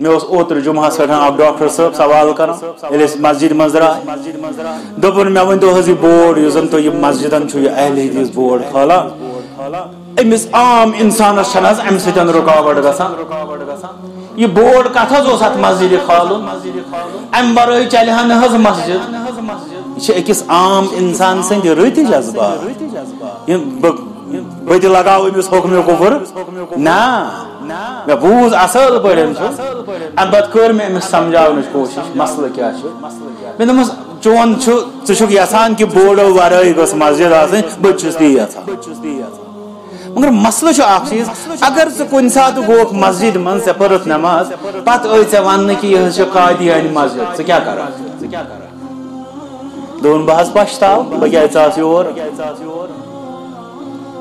میں اوتر جمعہ پہ اک ڈاکٹر صاحب سوال کر مسجد مز دپن مے ون تو حض یہ بورڈ اس زن تو یہ مسجدن یہ اہل حدیث بورڈ کھالان امس عام انسانس چھ ام سن رکاوٹ گژھان یہ بورڈ کت حظ ات مسجد کھالن ام برائے چلہ ہا نہ مسجد یہ اکس عام انسان سند رٕتۍ جذبات بہٕ تہِ لگاو أمِس حُکمہِ کُفر نا مےٚ بوٗز اصل پٲٹھۍ ام پتہٕ کٔر مےٚ أمِس سمجھاونٕچ کوٗشش مسلہٕ کیٛاہ چھُ مےٚ دوٚپمس چون چھُ ژٕ چھُکھ یژھان کہِ بورڈو ورٲے گٔژھ مسجد آسٕنۍ بہٕ تہِ چھُس تی یژھان مگر مسلہٕ چھُ اکھ چیٖز اگر ژٕ کُنہِ ساتہٕ گوکھ مسجد منٛز ژےٚ پٔرٕتھ نٮ۪ماز پتہٕ ٲے ژےٚ وننہٕ کہِ یہِ حظ چھِ قادیانی مسجد ژٕ کیٛاہ کرکھ دوٚپُن بہٕ حظ پشتاو بہٕ کیٛازِ ژاس یور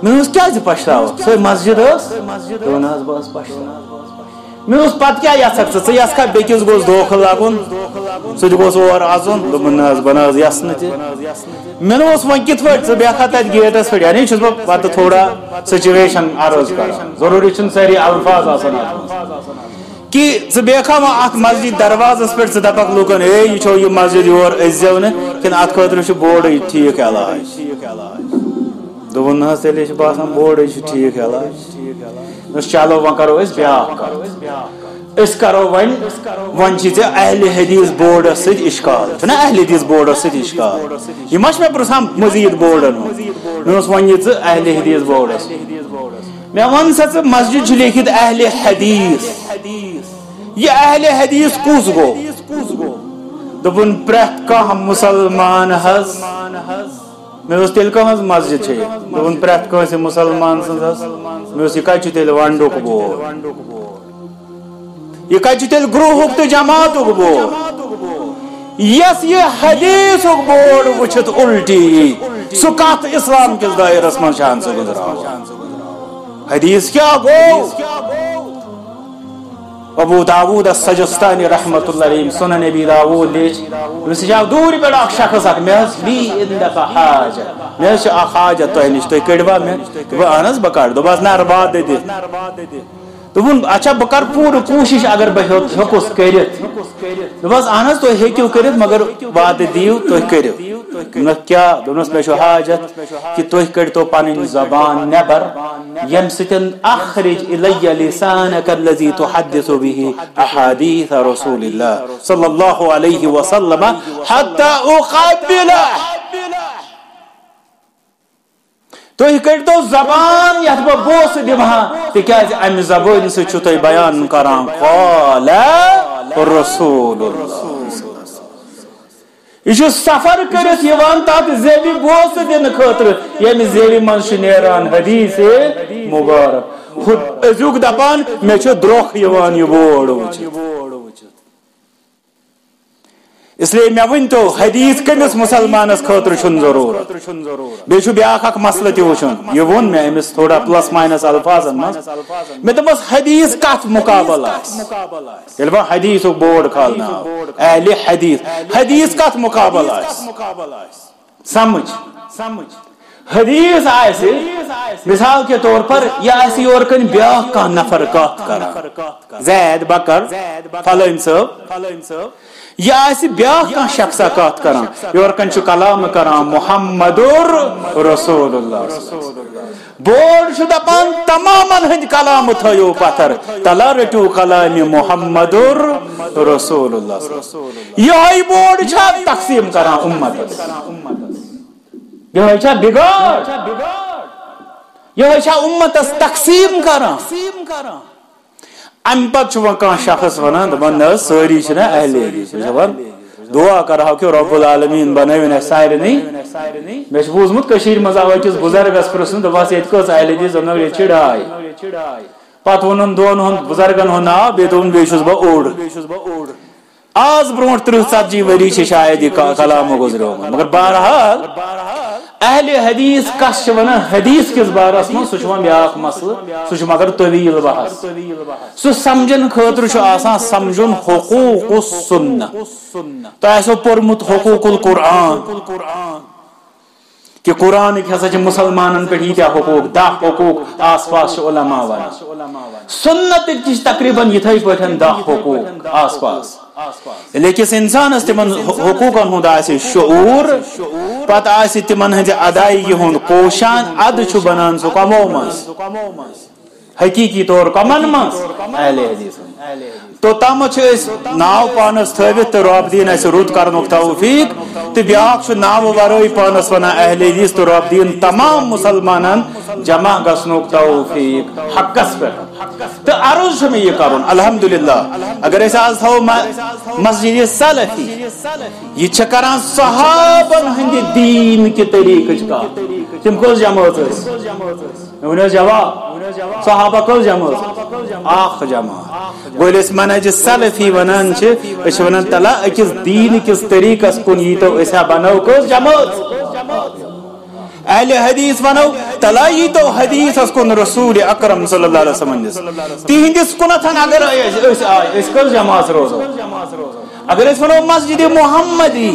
مےٚ دوٚپُس کیٛازِ پشتاوکھ سۄے مسجد ٲس دوٚپُن حظ بہٕ حظ پشتاو مےٚ دوٚپُس پتہٕ کیٛاہ یژھکھ ژٕ یژھکھا بیٚکِس گوٚژھ دھوکہٕ لگُن سُہ تہِ گوٚژھ اور اژُن دوٚپُن نہ حظ بہٕ نہ حظ یژھٕ نہٕ تہِ مےٚ دوٚپُس وۄنۍ کِتھ پٲٹھۍ ژٕ بیٚہکھا تتہِ گیٹس پٮ۪ٹھ یعنی چھُس بہٕ پتہٕ تھوڑا سچویشن عرض کران ضروٗری چھُنہٕ سٲری الفاظ آسان کہ ژٕ بیٚہکھا وۄنۍ اتھ مسجد دروازس پٮ۪ٹھ ژٕ دپکھ لوٗکن ہے یہِ چھو یہِ مسجد یور أژۍزیو نہٕ کِنہٕ اتھ خٲطرٕ چھُ بورڈٕے ٹھیٖک علاج دوٚپُن نہ حظ تیٚلے چھُ باسان بورڈٕے چھُ ٹھیٖک علاج چلو وۄنۍ کرو أسۍ بیٛاکھ أسۍ کرو وۄنۍ چھی ژےٚ اہلِ حدیث بورڈس سۭتۍ اشکال چھُنہ اہلِ حدیث بورڈس سۭتۍ اشکال یہِ ما چھُ مےٚ پرژھان مزیٖد بورڈن ہُنٛد مےٚ دوٚپُس وۄنۍ یہِ ژٕ اہلِ حدیث بورڈس مےٚ وَن سا ژٕ مسجد چھُ لیکھِتھ اہلِ حدیث یہ اہل حدیث کُس گوٚو دوٚپُن پرٛٮ۪تھ کانٛہہ مُسلمان حظ مےٚ دوٚپُس تیٚلہِ کٕہٕنٛز مسجد چھےٚ یہِ دوٚپُن پرٛٮ۪تھ کٲنٛسہِ مُسلمان سٕنٛز حظ مےٚ دوٚپُس یہِ کتہِ چھُ تیٚلہِ ونڈُک بورڈ یہ کتہِ چھُ تیٚلہِ گروہُک تہٕ جماعتُک بورڈ یس یہ حدیثُک بورڈ وٕچھِتھ الٹی یی سُہ کتھ اسلام کِس دٲیرس منٛز چھِ ژٕ گُزراوان حدیث کیٛاہ گوٚو ابو داود السجستانی رحمۃ اللہ علیہ سنن ابی داود لیچ مےٚ سۭتۍ آو دوٗرِ پٮ۪ٹھ اکھ شخص اکھ مےٚ حظ لی عندک حاجت مےٚ حظ چھِ اکھ حاجت تۄہہِ نِش تُہۍ کٔڑوا مےٚ دوٚپُن اہن حظ بہٕ کڑٕ دوٚپہس نر وعدٕ دِ دوٚپُن اچھا بہٕ کرٕ پوٗرٕ کوٗشش اگر بہٕ ہیوٚکُس کٔرِتھ دوٚپہس اہن حظ تُہۍ ہیٚکِو کٔرِتھ مگر وعدٕ دِیِو تُہۍ کٔرِو کیٛاہ دوٚپنس مےٚ چھُ حاجت کہِ تُہۍ کٔڑتو پنٕنۍ زبان نٮ۪بر ییٚمہِ سۭتۍ اخرج الیہ لسانک الذی تحدث به احادیث رسول اللہ صلی اللہ علیہ وسلم حتی اقبلہ تُہۍ کٔڑتو زبان یتھ بہٕ بوسہٕ دِمہٕ ہا تِکیٛازِ امہِ زبٲنۍ سۭتۍ چھُو تُہۍ بیان کران قال رسول اللہ یہ چھُ سفر کٔرِتھ یِوان تتھ زیوِ بوسہٕ دِنہٕ خٲطرٕ ییٚمہِ زیوِ منٛز چھُ نیران حدیث مُبارک أزیُک دپان مےٚ چھُ درٛوٚکھ یِوان یہِ بورڈ وٕچھِتھ اس لیے مےٚ ؤنۍتو حدیث کٔمِس مُسلمانس خٲطرٕ چھُنہٕ ضروٗرت بیٚیہِ چھُ بیٛاکھ اکھ مسلہٕ تہِ وٕچھُن یہِ ووٚن مےٚ أمِس تھوڑا پلس ماینس الفاظن منٛز مےٚ دوٚپمس حدیث کتھ مُقابل آسہِ ییٚلہِ وۄنۍ حدیثُک بورڈ کھالنہٕ آو اہلِ حدیث کتھ مُقابل آسہِ سمجھ حدیث آسہِ مثال کے طور پر یہ آسہِ یور کن بیٛاکھ کانٛہہ نفر کتھ کران زید بکر فلٲنۍ صٲب یہ آسہِ بیٛاکھ کانٛہہ شخصا کتھ کران یور کن چھُ کلام کران محمدُر رسول اللہ بورڈ چھُ دپان تمامن ہٕنٛدۍ کلام تھٲیِو پتھر تلا رٔٹِو کلامِ محمدُر رسول اللہ یہے بورڈ چھا تقسیٖم کران اُمتس یہے چھا بگاڑ یہے چھا اُمتس تقسیٖم کران امہِ پتہٕ چھُ وۄنۍ کانٛہہ شخص ونان دپان نہ حظ سٲری چھِنہ اہلِ حدیث دپان دعا کرہو کہِ رۄب العالمیٖن بنٲوِن اَسہِ سارنٕے مےٚ چھُ بوٗزمُت کٔشیٖرِ منٛز آو أکِس بُزرگس پرژھنہٕ دوٚپہس ییٚتہِ کٔژ اہلِ حدیث دوٚپنکھ ییٚتہِ چھِ ڈاے پتہٕ ووٚنُن دۄن ہُنٛد بُزرگن ہُنٛد ناو بیٚیہِ دوٚپُن بیٚیہِ چھُس بہٕ اوٚڑ آز برونٛٹھ 30-40 ؤری چھِ شاید یہِ کلامہٕ گُزریومُت مگر بہرحال اہل حدیث کس چھِ ونان حدیث کس بارس منٛز سُہ چھُ وۄنۍ بیٛاکھ مسلہٕ سُہ چھُ مگر طویل بحث سُہ سمجھن خٲطرٕ چھُ آسان سمجھُن حقوق السنہ تۄہہِ آسیو پوٚرمُت حقوق القرآن کہ قرآن کی ہسا مسلمان پہ یتیا حقوق 10 حقوق آس پاس علماء ون سنت تقریباً یتھے پہ 10 حقوق آس پاس لیکن انسانس تمن حقوقن ہند آسہ شعور پتہ آسہ تمن ہند ادائیگی ہند کوشان اد چھ بنان سہ کمو مز حقیقی طور کمن مز اہل حدیث تو تم ناو پانس تھوت تو رب دین اس رد کرن توفیق تو بیاکھ ناو ورٲے پانس ونان اہل حدیث تو رب دین تمام مسلمانن جمع گژھنُک توفیق حقس پہ تو عرض میں یہ کرن الحمدللہ اگر اس آز تھو مسجد سلفی یہ چھ کران صحابن ہند دین کے طریقہ کا تم کس جماعت ونو جواب صحابہ کس جماعت اخ جماعت گویل اس منہج سلفی ونان چھ ونان تلا اکس دین کس طریقہ کن یہ تو ایسا بنو کس جماعت اہل حدیث ونو تلا یہ تو حدیث اس کن رسول اکرم صلی اللہ علیہ وسلم تہندس کنتھن اگر اس کس جماعت روزو اگر اس ونو مسجد محمدی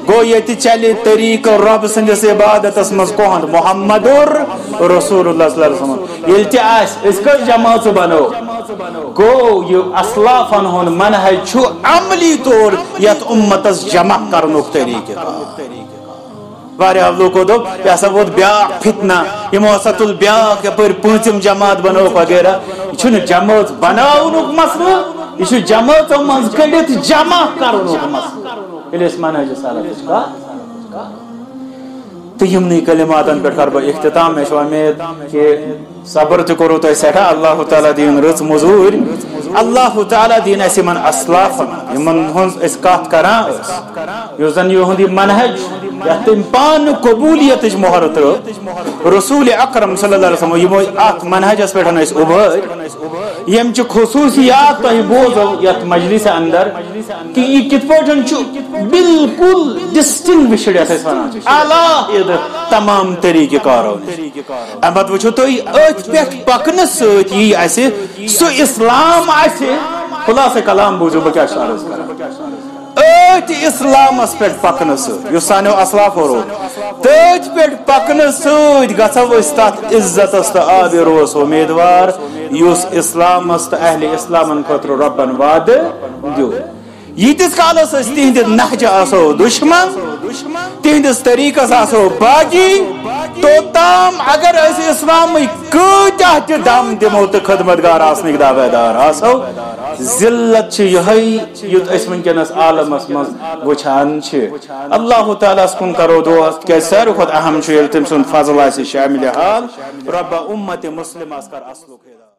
گو یہ چلے طریق رب سندس عبادت مز کہند محمد رسول اللہ صلی اللہ علیہ وسلم یل اس کا جماعت بنو گو یہ اسلافن ہند منہج چھ عملی طور یت امتس جمع کرنک طریقہ واریاہ لوکو دوپ یہ ہسا ووت بیاکھ فتنہ یمو ہسا تل بیاکھ یپر پانژم جماعت بنو وغیرہ یہ چھنہ جماعت بناونک مسئلہ یہ چھ جماعتو مز کڑت جمع کرنک مسئلہ اس منہج سلف کا تو یمنی کلماتن پہ کر بہ اختتام میں امید کہ صبر تہ کرو تہ سٹھا اللہ تعالیٰ دین رٕژ مزور اللہ تعالیٰ دین اس من اسلافن یمن ہنز اس کت کران یس زن یہند منہج یتھ تم پان قبولیت مہر تر رسول اکرم صلی اللہ علیہ وسلم یمو ات منہجس پہ ابھر یم چ خصوصیات تہ بوزو یت مجلس اندر کہ یہ کت پٲٹھۍ چھ بالکل ڈسٹنگوشڈ یتھ اس ونان اعلی تمام طریقہ کارو امت وچھو تُہۍ أتھۍ پٮ۪ٹھ پکنہٕ سۭتۍ یی اسہِ سُہ اسلام آسہِ خلاصہ کلام بوٗزِو بہٕ کیٛاہ چھُس عرض کران أتھۍ اسلامس پٮ۪ٹھ پکنہٕ سۭتۍ یُس سانیو اسلافو روٗد تٔتھۍ پٮ۪ٹھ پکنہٕ سۭتۍ گژھو أسۍ تتھ عزتس تہٕ آبِ روس اُمیدوار یُس اسلامس تہٕ اہلِ اسلامن خٲطرٕ رۄبن وعدٕ دیُت ییتس کالس اس تہند نہج آسو دشمن تہندس طریقس آسو باقی توتام اگر اس اسلام کتہ تہ دم دمو تو خدمتگار آسنک دعویدار آسو ذلت یہ یت اس ونکس عالمس مز وچھان اللہ تعالیٰ کن کرو دعا کہ ساروی کھت اہم یل تم سند فضل آسہ شامل حال رب امت مسلم کر اصلک